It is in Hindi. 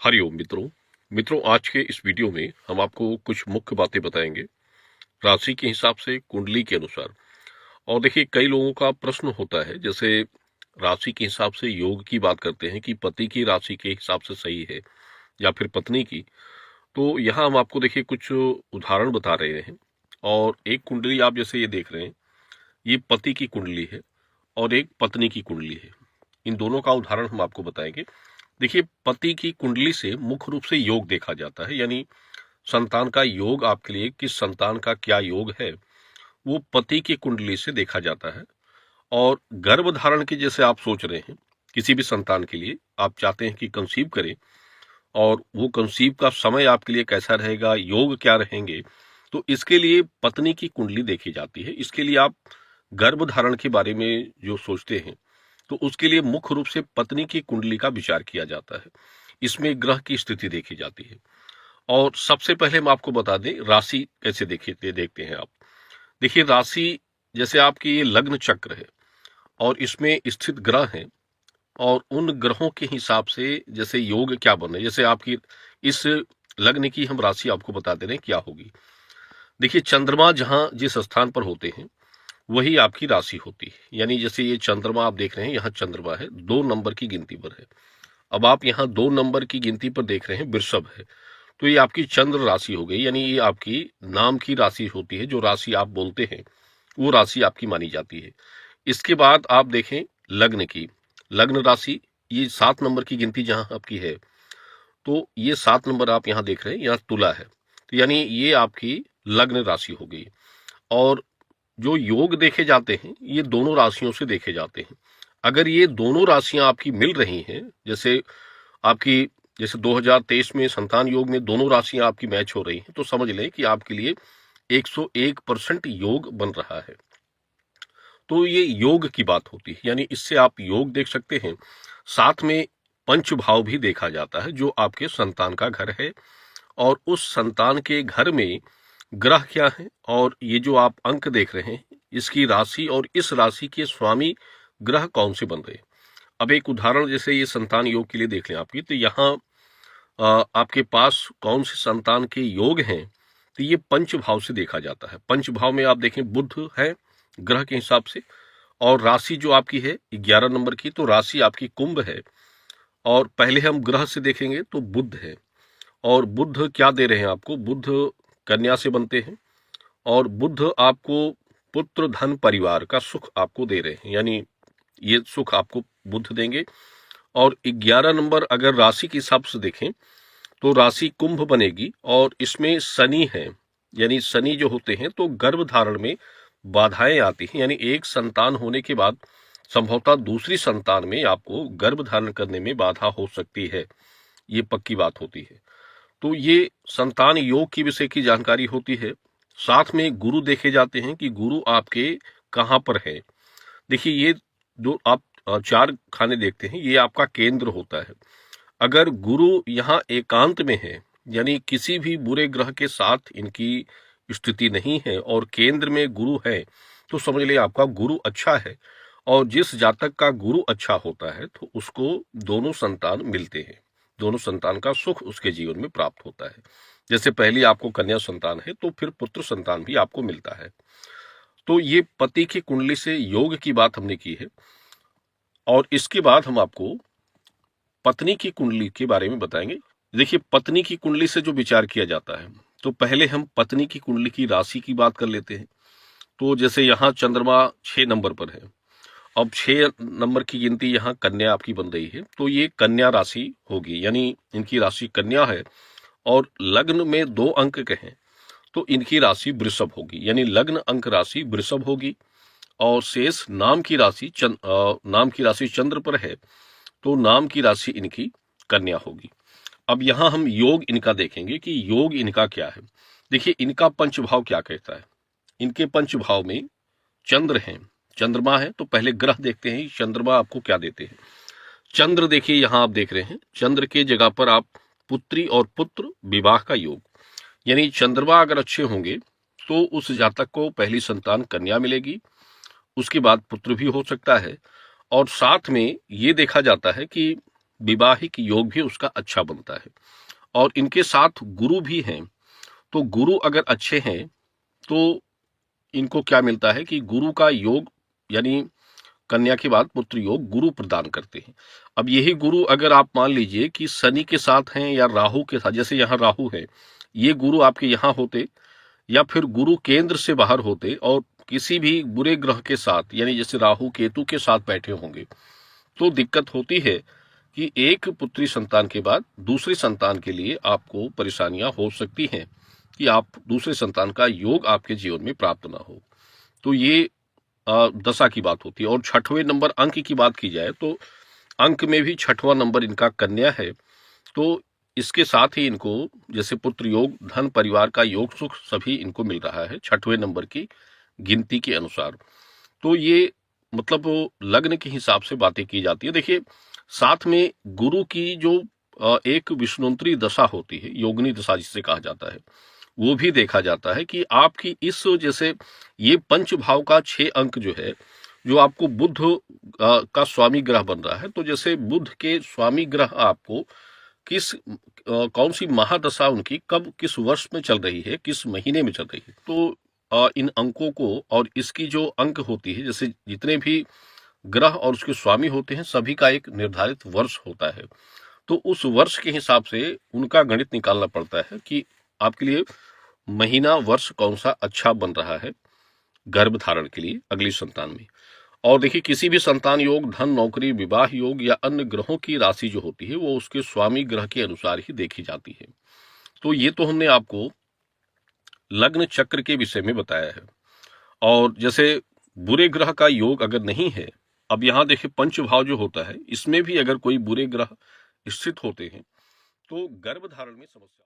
हरिओम मित्रों। आज के इस वीडियो में हम आपको कुछ मुख्य बातें बताएंगे राशि के हिसाब से, कुंडली के अनुसार। और देखिए, कई लोगों का प्रश्न होता है, जैसे राशि के हिसाब से योग की बात करते हैं कि पति की राशि के हिसाब से सही है या फिर पत्नी की। तो यहाँ हम आपको देखिए कुछ उदाहरण बता रहे हैं। और एक कुंडली आप जैसे ये देख रहे हैं, ये पति की कुंडली है और एक पत्नी की कुंडली है। इन दोनों का उदाहरण हम आपको बताएंगे। देखिए, पति की कुंडली से मुख्य रूप से योग देखा जाता है, यानी संतान का योग आपके लिए किस संतान का क्या योग है, वो पति की कुंडली से देखा जाता है। और गर्भ धारण की जैसे आप सोच रहे हैं, किसी भी संतान के लिए आप चाहते हैं कि कंसीव करें, और वो कंसीव का समय आपके लिए कैसा रहेगा, योग क्या रहेंगे, तो इसके लिए पत्नी की कुंडली देखी जाती है। इसके लिए आप गर्भ धारण के बारे में जो सोचते हैं, तो उसके लिए मुख्य रूप से पत्नी की कुंडली का विचार किया जाता है। इसमें ग्रह की स्थिति देखी जाती है। और सबसे पहले हम आपको बता दें, राशि कैसे देखते हैं आप। देखिए, राशि जैसे आपकी ये लग्न चक्र है और इसमें स्थित ग्रह हैं, और उन ग्रहों के हिसाब से जैसे योग क्या बन रहे हैं। जैसे आपकी इस लग्न की हम राशि आपको बता दे रहे हैं क्या होगी। देखिए, चंद्रमा जहां जिस स्थान पर होते हैं वही आपकी राशि होती है। यानी जैसे ये चंद्रमा आप देख रहे हैं, यहाँ चंद्रमा है, 2 नंबर की गिनती पर है। अब आप यहाँ 2 नंबर की गिनती पर देख रहे हैं, वृषभ है, तो ये आपकी चंद्र राशि हो गई। यानी ये आपकी नाम की राशि होती है, जो राशि आप बोलते हैं वो राशि आपकी मानी जाती है। इसके बाद आप देखें लग्न की, लग्न राशि, ये 7 नंबर की गिनती जहां आपकी है, तो ये 7 नंबर आप यहाँ देख रहे हैं, यहाँ तुला है, तो यानी ये आपकी लग्न राशि हो गई। और जो योग देखे जाते हैं, ये दोनों राशियों से देखे जाते हैं। अगर ये दोनों राशियां आपकी मिल रही हैं, जैसे आपकी जैसे 2023 में संतान योग में दोनों राशियां आपकी मैच हो रही हैं, तो समझ लें कि आपके लिए 101% योग बन रहा है। तो ये योग की बात होती है, यानी इससे आप योग देख सकते हैं। साथ में पंच भाव भी देखा जाता है, जो आपके संतान का घर है, और उस संतान के घर में ग्रह क्या है, और ये जो आप अंक देख रहे हैं, इसकी राशि और इस राशि के स्वामी ग्रह कौन से बन रहे हैं। अब एक उदाहरण जैसे ये संतान योग के लिए देख लें आपकी, तो यहाँ आपके पास कौन से संतान के योग हैं, तो ये पंच भाव से देखा जाता है। पंच भाव में आप देखें बुध है ग्रह के हिसाब से, और राशि जो आपकी है 11 नंबर की, तो राशि आपकी कुंभ है। और पहले हम ग्रह से देखेंगे तो बुध है, और बुध क्या दे रहे हैं आपको, बुध कन्या से बनते हैं, और बुध आपको पुत्र धन परिवार का सुख आपको दे रहे हैं, यानी ये सुख आपको बुध देंगे। और 11 नंबर अगर राशि के हिसाब से देखें तो राशि कुंभ बनेगी, और इसमें शनि है, यानी शनि जो होते हैं तो गर्भ धारण में बाधाएं आती हैं, यानी एक संतान होने के बाद संभवतः दूसरी संतान में आपको गर्भ धारण करने में बाधा हो सकती है, ये पक्की बात होती है। तो ये संतान योग की विषय की जानकारी होती है। साथ में गुरु देखे जाते हैं कि गुरु आपके कहाँ पर है। देखिए, ये जो आप 4 खाने देखते हैं, ये आपका केंद्र होता है। अगर गुरु यहाँ एकांत में है, यानी किसी भी बुरे ग्रह के साथ इनकी स्थिति नहीं है, और केंद्र में गुरु है, तो समझ लिया आपका गुरु अच्छा है। और जिस जातक का गुरु अच्छा होता है तो उसको दोनों संतान मिलते हैं, दोनों संतान का सुख उसके जीवन में प्राप्त होता है। जैसे पहली आपको कन्या संतान है, तो फिर पुत्र संतान भी आपको मिलता है। तो ये पति की कुंडली से योग की बात हमने की है। और इसके बाद हम आपको पत्नी की कुंडली के बारे में बताएंगे। देखिए, पत्नी की कुंडली से जो विचार किया जाता है, तो पहले हम पत्नी की कुंडली की राशि की बात कर लेते हैं। तो जैसे यहाँ चंद्रमा 6 नंबर पर है, अब 6 नंबर की गिनती यहाँ कन्या आपकी बन रही है, तो ये कन्या राशि होगी, यानी इनकी राशि कन्या है, और लग्न में 2 अंक कहें तो इनकी राशि वृषभ होगी, यानी लग्न अंक राशि वृषभ होगी। और शेष नाम की राशि चंद्र पर है, तो नाम की राशि इनकी कन्या होगी। अब यहां हम योग इनका देखेंगे कि योग इनका क्या है। देखिए, इनका पंचभाव क्या कहता है। इनके पंचभाव में चंद्र हैं, चंद्रमा है, तो पहले ग्रह देखते हैं चंद्रमा आपको क्या देते हैं। चंद्र देखिए, यहां आप देख रहे हैं, चंद्र के जगह पर आप पुत्री और पुत्र विवाह का योग, यानी चंद्रमा अगर अच्छे होंगे तो उस जातक को पहली संतान कन्या मिलेगी, उसके बाद पुत्र भी हो सकता है। और साथ में ये देखा जाता है कि विवाहिक योग भी उसका अच्छा बनता है। और इनके साथ गुरु भी हैं, तो गुरु अगर अच्छे हैं तो इनको क्या मिलता है कि गुरु का योग, यानी कन्या के बाद पुत्र योग गुरु प्रदान करते हैं। अब यही गुरु अगर आप मान लीजिए कि शनि के साथ हैं या राहु के साथ, जैसे यहाँ राहु है, ये गुरु आपके यहाँ होते, या फिर गुरु केंद्र से बाहर होते और किसी भी बुरे ग्रह के साथ, यानी जैसे राहु केतु के साथ बैठे होंगे, तो दिक्कत होती है कि एक पुत्री संतान के बाद दूसरी संतान के लिए आपको परेशानियां हो सकती हैं कि आप दूसरे संतान का योग आपके जीवन में प्राप्त ना हो। तो ये दशा की बात होती है। और छठवें नंबर अंक की बात की जाए तो अंक में भी छठवां नंबर इनका कन्या है, तो इसके साथ ही इनको जैसे पुत्र योग, धन, परिवार का योग, सुख सभी इनको मिल रहा है छठवें नंबर की गिनती के अनुसार। तो ये मतलब वो लग्न के हिसाब से बातें की जाती है। देखिए, साथ में गुरु की जो एक विष्णुंतरी दशा होती है, योगिनी दशा जिसे कहा जाता है, वो भी देखा जाता है कि आपकी इस जैसे ये पंच भाव का 6 अंक जो है, जो आपको बुध का स्वामी ग्रह बन रहा है, तो जैसे बुध के स्वामी ग्रह आपको किस कौन सी महादशा उनकी कब किस वर्ष में चल रही है, किस महीने में चल रही है, तो इन अंकों को और इसकी जो अंक होती है, जैसे जितने भी ग्रह और उसके स्वामी होते हैं, सभी का एक निर्धारित वर्ष होता है। तो उस वर्ष के हिसाब से उनका गणित निकालना पड़ता है कि आपके लिए महीना वर्ष कौन सा अच्छा बन रहा है गर्भ धारण के लिए अगली संतान में। और देखिए, किसी भी संतान योग, धन, नौकरी, विवाह योग या अन्य ग्रहों की राशि जो होती है वो उसके स्वामी ग्रह के अनुसार ही देखी जाती है। तो ये तो हमने आपको लग्न चक्र के विषय में बताया है। और जैसे बुरे ग्रह का योग अगर नहीं है, अब यहाँ देखिए पंच भाव जो होता है, इसमें भी अगर कोई बुरे ग्रह स्थित होते हैं तो गर्भ धारण में समस्या